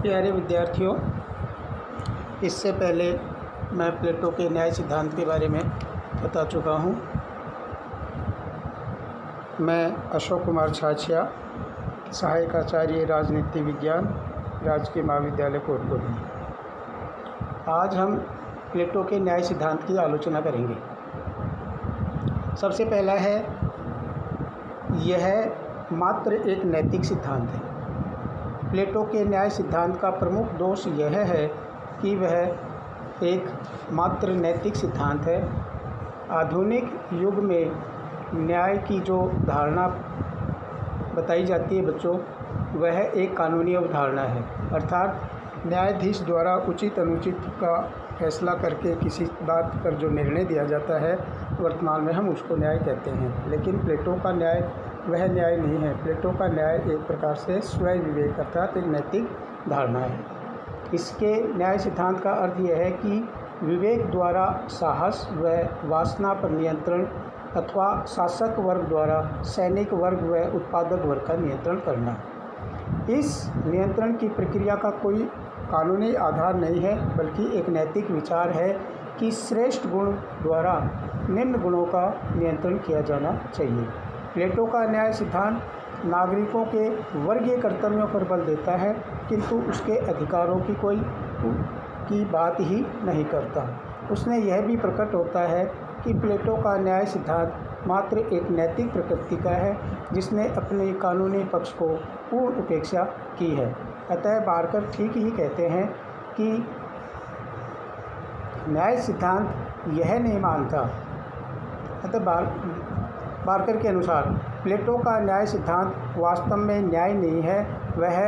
प्यारे विद्यार्थियों, इससे पहले मैं प्लेटो के न्याय सिद्धांत के बारे में बता चुका हूँ। मैं अशोक कुमार छाछिया, सहायक आचार्य राजनीति विज्ञान, राजकीय महाविद्यालय कोटपुर। आज हम प्लेटो के न्याय सिद्धांत की आलोचना करेंगे। सबसे पहला है, यह मात्र एक नैतिक सिद्धांत है। प्लेटो के न्याय सिद्धांत का प्रमुख दोष यह है कि वह एक मात्र नैतिक सिद्धांत है। आधुनिक युग में न्याय की जो धारणा बताई जाती है बच्चों, वह एक कानूनी अवधारणा है। अर्थात न्यायाधीश द्वारा उचित अनुचित का फैसला करके किसी बात पर जो निर्णय दिया जाता है, वर्तमान में हम उसको न्याय कहते हैं। लेकिन प्लेटो का न्याय वह न्याय नहीं है। प्लेटो का न्याय एक प्रकार से स्वयं विवेक अर्थात एक नैतिक धारणा है। इसके न्याय सिद्धांत का अर्थ यह है कि विवेक द्वारा साहस व वासना पर नियंत्रण अथवा शासक वर्ग द्वारा सैनिक वर्ग व उत्पादक वर्ग का नियंत्रण करना। इस नियंत्रण की प्रक्रिया का कोई कानूनी आधार नहीं है, बल्कि एक नैतिक विचार है कि श्रेष्ठ गुण द्वारा निम्न गुणों का नियंत्रण किया जाना चाहिए। प्लेटो का न्याय सिद्धांत नागरिकों के वर्गीय कर्तव्यों पर बल देता है, किंतु उसके अधिकारों की बात ही नहीं करता। उसने यह भी प्रकट होता है कि प्लेटो का न्याय सिद्धांत मात्र एक नैतिक प्रकृति का है, जिसने अपने कानूनी पक्ष को पूर्ण उपेक्षा की है। अतः बारकर ठीक ही कहते हैं कि न्याय सिद्धांत यह नहीं मानता। अतः बारकर के अनुसार प्लेटो का न्याय सिद्धांत वास्तव में न्याय नहीं है, वह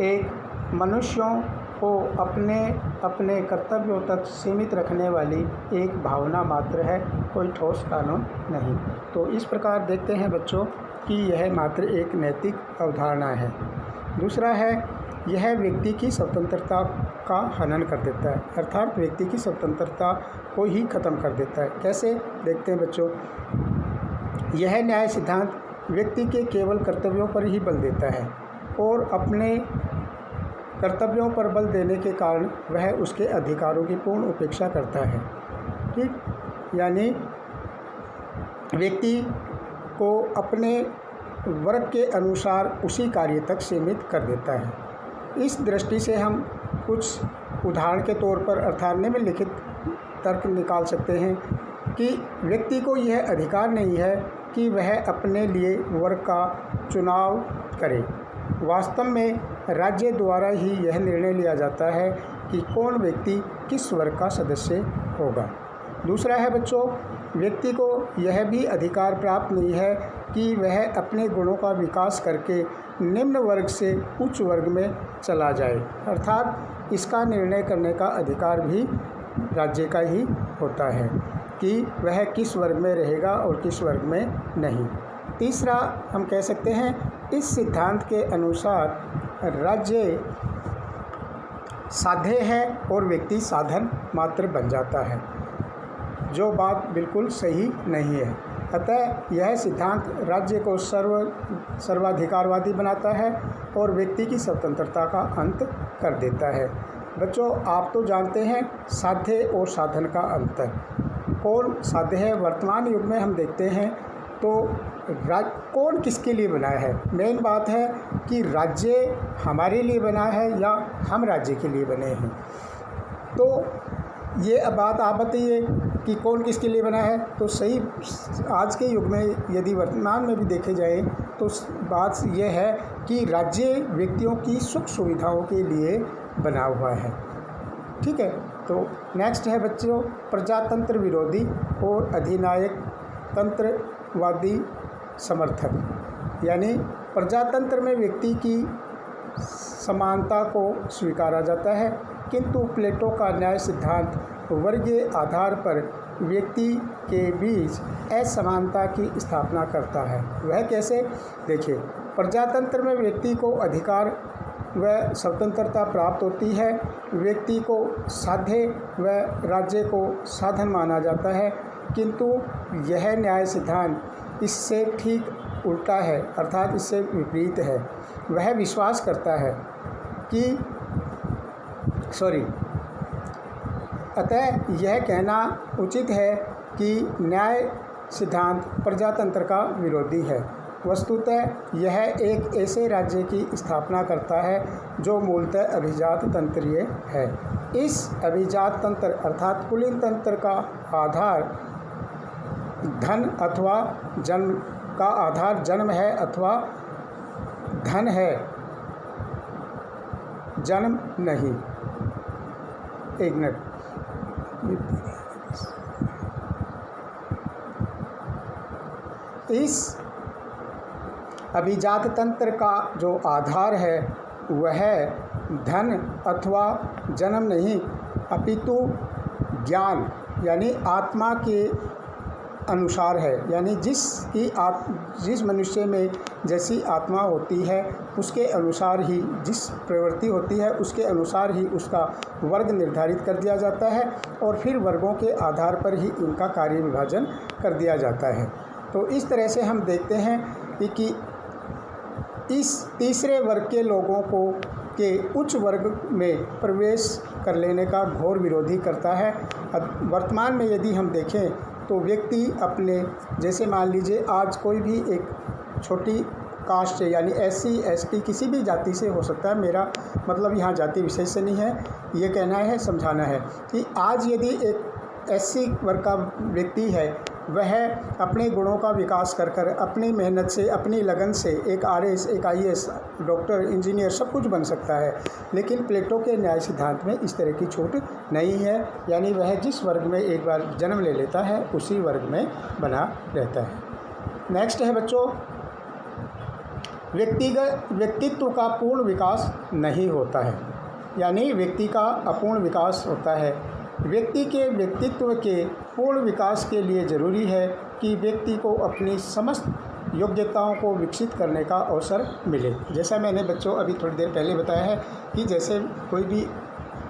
एक मनुष्यों को अपने अपने कर्तव्यों तक सीमित रखने वाली एक भावना मात्र है, कोई ठोस कानून नहीं। तो इस प्रकार देखते हैं बच्चों कि यह मात्र एक नैतिक अवधारणा है। दूसरा है, यह व्यक्ति की स्वतंत्रता का हनन कर देता है, अर्थात व्यक्ति की स्वतंत्रता को ही ख़त्म कर देता है। कैसे देखते हैं बच्चों, यह न्याय सिद्धांत व्यक्ति के केवल कर्तव्यों पर ही बल देता है और अपने कर्तव्यों पर बल देने के कारण वह उसके अधिकारों की पूर्ण उपेक्षा करता है। ठीक, यानी व्यक्ति को अपने वर्ग के अनुसार उसी कार्य तक सीमित कर देता है। इस दृष्टि से हम कुछ उदाहरण के तौर पर अर्थात निम्नलिखित तर्क निकाल सकते हैं कि व्यक्ति को यह अधिकार नहीं है कि वह अपने लिए वर्ग का चुनाव करे। वास्तव में राज्य द्वारा ही यह निर्णय लिया जाता है कि कौन व्यक्ति किस वर्ग का सदस्य होगा। दूसरा है बच्चों, व्यक्ति को यह भी अधिकार प्राप्त नहीं है कि वह अपने गुणों का विकास करके निम्न वर्ग से उच्च वर्ग में चला जाए। अर्थात इसका निर्णय करने का अधिकार भी राज्य का ही होता है कि वह किस वर्ग में रहेगा और किस वर्ग में नहीं। तीसरा, हम कह सकते हैं इस सिद्धांत के अनुसार राज्य साध्य है और व्यक्ति साधन मात्र बन जाता है, जो बात बिल्कुल सही नहीं है। अतः यह सिद्धांत राज्य को सर्वाधिकारवादी बनाता है और व्यक्ति की स्वतंत्रता का अंत कर देता है। बच्चों, आप तो जानते हैं साध्य और साधन का अंतर। कौन साध्य है? वर्तमान युग में हम देखते हैं तो कौन किसके लिए बना है। मेन बात है कि राज्य हमारे लिए बना है या हम राज्य के लिए बने हैं। तो ये अब बात आप बताइए कि कौन किसके लिए बना है। तो सही आज के युग में यदि वर्तमान में भी देखे जाए तो बात यह है कि राज्य व्यक्तियों की सुख सुविधाओं के लिए बना हुआ है। ठीक है, तो नेक्स्ट है बच्चों, प्रजातंत्र विरोधी और अधिनायक तंत्रवादी समर्थक। यानी प्रजातंत्र में व्यक्ति की समानता को स्वीकारा जाता है, किंतु प्लेटो का न्याय सिद्धांत वर्गीय आधार पर व्यक्ति के बीच असमानता की स्थापना करता है। वह कैसे? देखिए, प्रजातंत्र में व्यक्ति को अधिकार व स्वतंत्रता प्राप्त होती है, व्यक्ति को साध्य व राज्य को साधन माना जाता है, किंतु यह न्याय सिद्धांत इससे ठीक उल्टा है, अर्थात इससे विपरीत है। वह विश्वास करता है अतः यह कहना उचित है कि न्याय सिद्धांत प्रजातंत्र का विरोधी है। वस्तुतः यह एक ऐसे राज्य की स्थापना करता है जो मूलतः अभिजात तंत्रीय है। इस अभिजात तंत्र अर्थात कुलीन तंत्र का आधार धन अथवा जन्म है अथवा धन है, जन्म नहीं। एक मिनट। इस अभिजात तंत्र का जो आधार है वह धन अथवा जन्म नहीं अपितु ज्ञान यानी आत्मा के अनुसार है। यानी जिस मनुष्य में जैसी आत्मा होती है उसके अनुसार ही, जिस प्रवृत्ति होती है उसके अनुसार ही उसका वर्ग निर्धारित कर दिया जाता है और फिर वर्गों के आधार पर ही उनका कार्य विभाजन कर दिया जाता है। तो इस तरह से हम देखते हैं कि इस तीसरे वर्ग के लोगों को के उच्च वर्ग में प्रवेश कर लेने का घोर विरोधी करता है। वर्तमान में यदि हम देखें तो व्यक्ति अपने, जैसे मान लीजिए आज कोई भी एक छोटी कास्ट से यानी SC ST किसी भी जाति से हो सकता है, मेरा मतलब यहाँ जाति विशेष से नहीं है, ये कहना है, समझाना है कि आज यदि एक SC वर्ग का व्यक्ति है वह अपने गुणों का विकास कर अपनी मेहनत से, अपनी लगन से एक RS, एक IAS, डॉक्टर, इंजीनियर सब कुछ बन सकता है। लेकिन प्लेटो के न्याय सिद्धांत में इस तरह की छूट नहीं है। यानी वह जिस वर्ग में एक बार जन्म ले लेता है उसी वर्ग में बना रहता है। नेक्स्ट है बच्चों, व्यक्तित्व का पूर्ण विकास नहीं होता है। यानी व्यक्ति का अपूर्ण विकास होता है। व्यक्ति के व्यक्तित्व के पूर्ण विकास के लिए ज़रूरी है कि व्यक्ति को अपनी समस्त योग्यताओं को विकसित करने का अवसर मिले। जैसा मैंने बच्चों अभी थोड़ी देर पहले बताया है कि जैसे कोई भी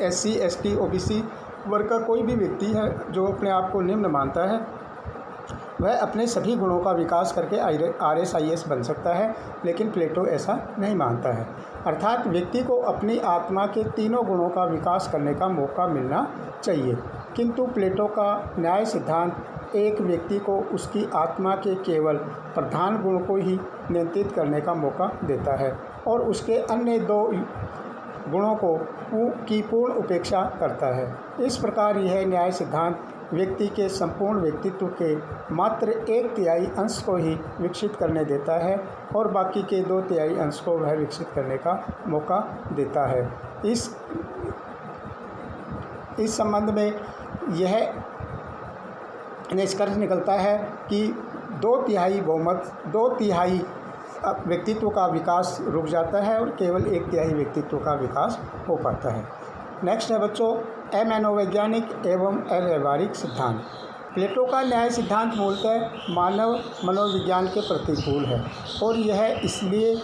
SC ST OBC वर्ग का कोई भी व्यक्ति है जो अपने आप को निम्न मानता है वह अपने सभी गुणों का विकास करके RS IAS बन सकता है, लेकिन प्लेटो ऐसा नहीं मानता है। अर्थात व्यक्ति को अपनी आत्मा के तीनों गुणों का विकास करने का मौका मिलना चाहिए, किंतु प्लेटो का न्याय सिद्धांत एक व्यक्ति को उसकी आत्मा के केवल प्रधान गुण को ही नियंत्रित करने का मौका देता है और उसके अन्य दो गुणों की पूर्ण उपेक्षा करता है। इस प्रकार यह न्याय सिद्धांत व्यक्ति के संपूर्ण व्यक्तित्व के मात्र 1/3 अंश को ही विकसित करने देता है और बाकी के 2/3 अंश को वह विकसित करने का मौका देता है। इस संबंध में यह निष्कर्ष निकलता है कि 2/3 बहुमत, 2/3 व्यक्तित्व का विकास रुक जाता है और केवल 1/3 व्यक्तित्व का विकास हो पाता है। नेक्स्ट है बच्चों, अमनोवैज्ञानिक एवं अव्यवहारिक सिद्धांत। प्लेटो का न्याय सिद्धांत मूलतः मानव मनोविज्ञान के प्रतिकूल है और यह इसलिए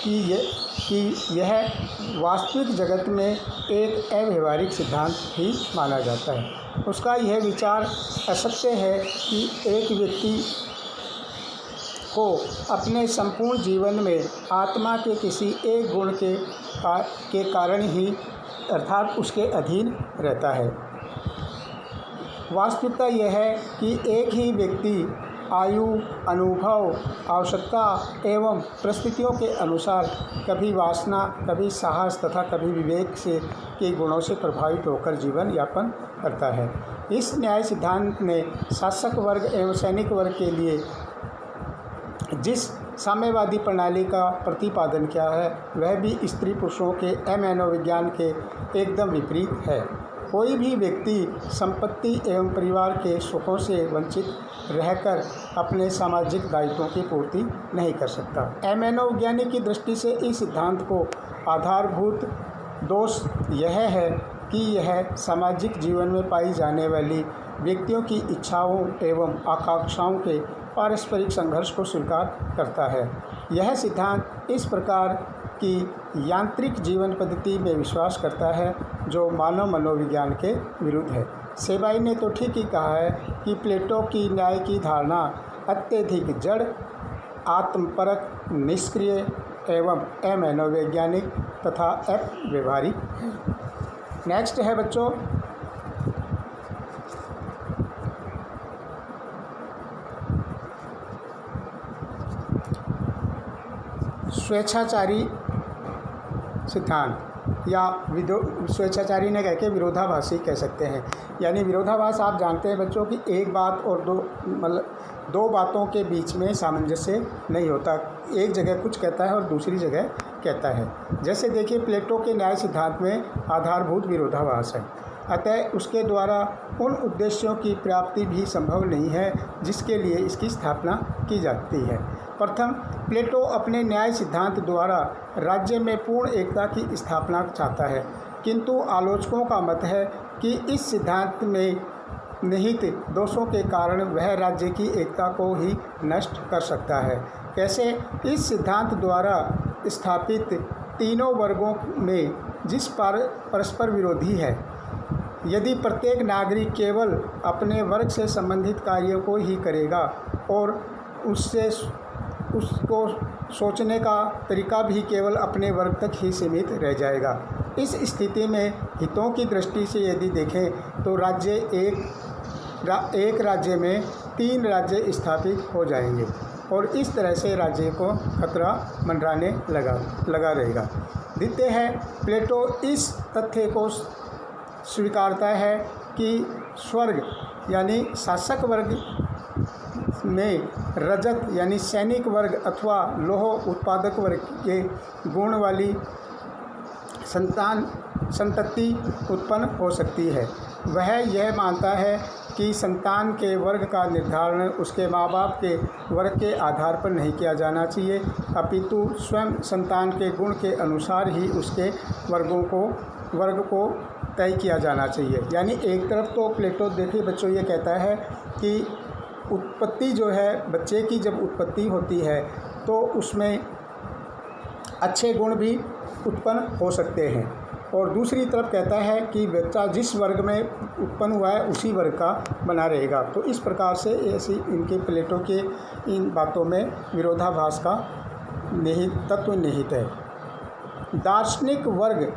कि यह वास्तविक जगत में एक अव्यवहारिक सिद्धांत ही माना जाता है। उसका यह विचार असत्य है कि एक व्यक्ति को अपने संपूर्ण जीवन में आत्मा के किसी एक गुण के कारण ही अर्थात उसके अधीन रहता है। वास्तविकता यह है कि एक ही व्यक्ति आयु, अनुभव, आवश्यकता एवं परिस्थितियों के अनुसार कभी वासना, कभी साहस तथा कभी विवेक के गुणों से प्रभावित होकर जीवन यापन करता है। इस न्याय सिद्धांत ने शासक वर्ग एवं सैनिक वर्ग के लिए जिस साम्यवादी प्रणाली का प्रतिपादन किया है वह भी स्त्री पुरुषों के अमनोविज्ञान के एकदम विपरीत है। कोई भी व्यक्ति संपत्ति एवं परिवार के सुखों से वंचित रहकर अपने सामाजिक दायित्वों की पूर्ति नहीं कर सकता। मनोवैज्ञानिक की दृष्टि से इस सिद्धांत को आधारभूत दोष यह है कि यह सामाजिक जीवन में पाई जाने वाली व्यक्तियों की इच्छाओं एवं आकांक्षाओं के पारस्परिक संघर्ष को स्वीकार करता है। यह सिद्धांत इस प्रकार की यांत्रिक जीवन पद्धति में विश्वास करता है जो मानव मनोविज्ञान के विरुद्ध है। सेबाई ने तो ठीक ही कहा है कि प्लेटो की न्याय की धारणा अत्यधिक जड़, आत्मपरक, निष्क्रिय एवं ए मनोवैज्ञानिक तथा एफ व्यवहारिक है। नेक्स्ट है बच्चों स्वेच्छाचारी सिद्धांत या स्वेच्छाचारी ने कह के विरोधाभासी कह सकते हैं। यानी विरोधाभास आप जानते हैं बच्चों कि एक बात और दो बातों के बीच में सामंजस्य नहीं होता, एक जगह कुछ कहता है और दूसरी जगह कहता है। जैसे देखिए प्लेटो के न्याय सिद्धांत में आधारभूत विरोधाभास है, अतः उसके द्वारा उन उद्देश्यों की प्राप्ति भी संभव नहीं है जिसके लिए इसकी स्थापना की जाती है। प्रथम, प्लेटो अपने न्याय सिद्धांत द्वारा राज्य में पूर्ण एकता की स्थापना चाहता है, किंतु आलोचकों का मत है कि इस सिद्धांत में निहित दोषों के कारण वह राज्य की एकता को ही नष्ट कर सकता है। कैसे? इस सिद्धांत द्वारा स्थापित तीनों वर्गों में जिस परस्पर विरोधी है, यदि प्रत्येक नागरिक केवल अपने वर्ग से संबंधित कार्यों को ही करेगा और उसको सोचने का तरीका भी केवल अपने वर्ग तक ही सीमित रह जाएगा। इस स्थिति में हितों की दृष्टि से यदि देखें तो एक राज्य में 3 राज्य स्थापित हो जाएंगे और इस तरह से राज्य को खतरा मंडराने लगा रहेगा। द्वितीय है, प्लेटो इस तथ्य को स्वीकारता है कि स्वर्ग यानी शासक वर्ग में रजत यानी सैनिक वर्ग अथवा लोह उत्पादक वर्ग के गुण वाली संतति उत्पन्न हो सकती है। वह यह मानता है कि संतान के वर्ग का निर्धारण उसके माँ बाप के वर्ग के आधार पर नहीं किया जाना चाहिए, अपितु स्वयं संतान के गुण के अनुसार ही उसके वर्ग को तय किया जाना चाहिए। यानी एक तरफ तो प्लेटो देखिए बच्चों ये कहता है कि उत्पत्ति जो है बच्चे की जब उत्पत्ति होती है तो उसमें अच्छे गुण भी उत्पन्न हो सकते हैं, और दूसरी तरफ कहता है कि बच्चा जिस वर्ग में उत्पन्न हुआ है उसी वर्ग का बना रहेगा। तो इस प्रकार से ऐसी इनके प्लेटो के इन बातों में विरोधाभास का तत्व निहित है। दार्शनिक वर्ग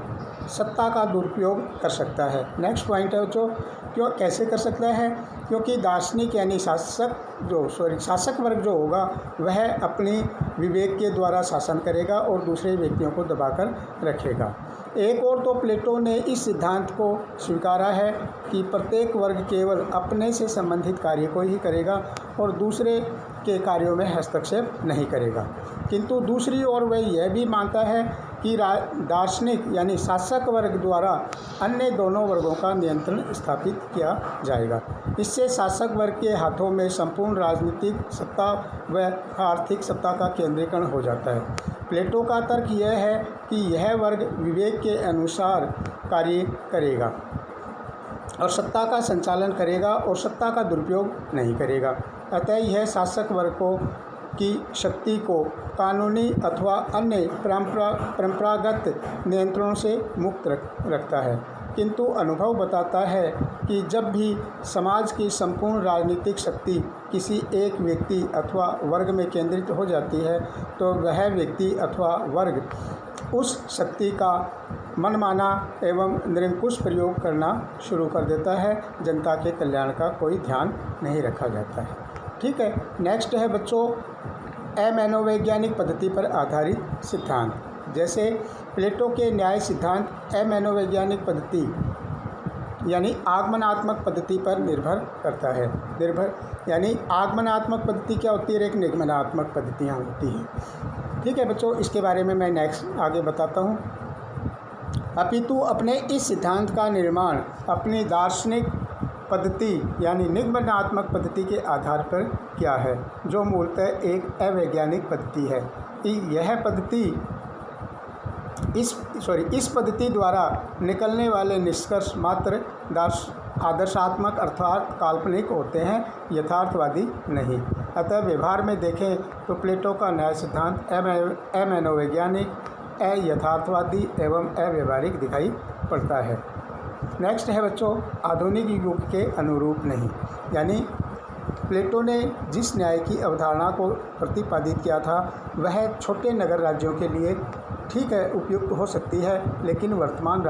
सत्ता का दुरुपयोग कर सकता है। नेक्स्ट पॉइंट है जो क्यों कैसे कर सकता है, क्योंकि दार्शनिक यानी शासक वर्ग जो होगा वह अपने विवेक के द्वारा शासन करेगा और दूसरे व्यक्तियों को दबाकर रखेगा। एक और तो प्लेटो ने इस सिद्धांत को स्वीकारा है कि प्रत्येक वर्ग केवल अपने से संबंधित कार्य को ही करेगा और दूसरे के कार्यों में हस्तक्षेप नहीं करेगा, किंतु दूसरी ओर वह यह भी मानता है कि दार्शनिक यानी शासक वर्ग द्वारा अन्य दोनों वर्गों का नियंत्रण स्थापित किया जाएगा। इससे शासक वर्ग के हाथों में संपूर्ण राजनीतिक सत्ता व आर्थिक सत्ता का केंद्रीकरण हो जाता है। प्लेटो का तर्क यह है कि यह वर्ग विवेक के अनुसार कार्य करेगा और सत्ता का संचालन करेगा और सत्ता का दुरुपयोग नहीं करेगा। अतः यह शासक वर्ग की शक्ति को कानूनी अथवा अन्य परंपरागत नियंत्रणों से मुक्त रखता है, किंतु अनुभव बताता है कि जब भी समाज की संपूर्ण राजनीतिक शक्ति किसी एक व्यक्ति अथवा वर्ग में केंद्रित हो जाती है तो वह व्यक्ति अथवा वर्ग उस शक्ति का मनमाना एवं निरंकुश प्रयोग करना शुरू कर देता है। जनता के कल्याण का कोई ध्यान नहीं रखा जाता है। ठीक है, नेक्स्ट है बच्चों अमनोवैज्ञानिक पद्धति पर आधारित सिद्धांत। जैसे प्लेटो के न्याय सिद्धांत अमनोवैज्ञानिक पद्धति यानी आगमनात्मक पद्धति पर निर्भर करता है। यानी आगमनात्मक पद्धति क्या होती है, एक निगमनात्मक पद्धतियाँ होती हैं। ठीक है बच्चों, इसके बारे में मैं नेक्स्ट आगे बताता हूँ। अपितु अपने इस सिद्धांत का निर्माण अपनी दार्शनिक पद्धति यानी निगमनात्मक पद्धति के आधार पर किया है, जो मूलतः एक अवैज्ञानिक पद्धति है। यह पद्धति इस पद्धति द्वारा निकलने वाले निष्कर्ष मात्र आदर्शात्मक अर्थात काल्पनिक होते हैं, यथार्थवादी नहीं। अतः व्यवहार में देखें तो प्लेटो का न्याय सिद्धांत अमनोवैज्ञानिक, अयथार्थवादी एवं अव्यवहारिक दिखाई पड़ता है। नेक्स्ट है बच्चों आधुनिक युग के अनुरूप नहीं। यानी प्लेटो ने जिस न्याय की अवधारणा को प्रतिपादित किया था वह छोटे नगर राज्यों के लिए ठीक है, उपयुक्त हो सकती है, लेकिन वर्तमान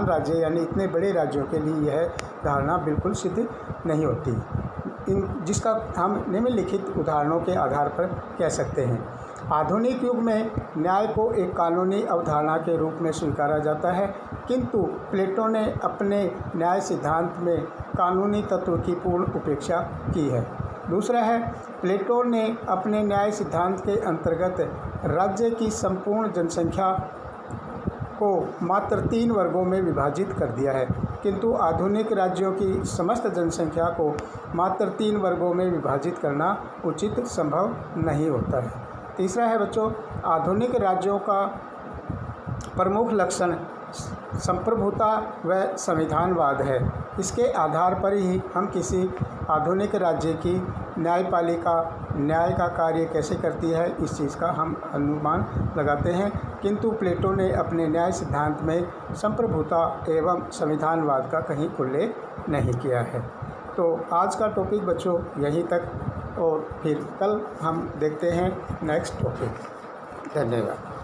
राज्य यानी इतने बड़े राज्यों के लिए यह धारणा बिल्कुल सिद्ध नहीं होती। जिसका हम निम्नलिखित उदाहरणों के आधार पर कह सकते हैं। आधुनिक युग में न्याय को एक कानूनी अवधारणा के रूप में स्वीकारा जाता है, किंतु प्लेटो ने अपने न्याय सिद्धांत में कानूनी तत्व की पूर्ण उपेक्षा की है। दूसरा है, प्लेटो ने अपने न्याय सिद्धांत के अंतर्गत राज्य की संपूर्ण जनसंख्या को मात्र 3 वर्गों में विभाजित कर दिया है, किंतु आधुनिक राज्यों की समस्त जनसंख्या को मात्र 3 वर्गों में विभाजित करना उचित संभव नहीं होता है। तीसरा है बच्चों, आधुनिक राज्यों का प्रमुख लक्षण संप्रभुता व संविधानवाद है। इसके आधार पर ही हम किसी आधुनिक राज्य की न्यायपालिका न्याय का कार्य कैसे करती है, इस चीज़ का हम अनुमान लगाते हैं, किंतु प्लेटो ने अपने न्याय सिद्धांत में संप्रभुता एवं संविधानवाद का कहीं उल्लेख नहीं किया है। तो आज का टॉपिक बच्चों यहीं तक, और फिर कल हम देखते हैं नेक्स्ट टॉपिक। धन्यवाद।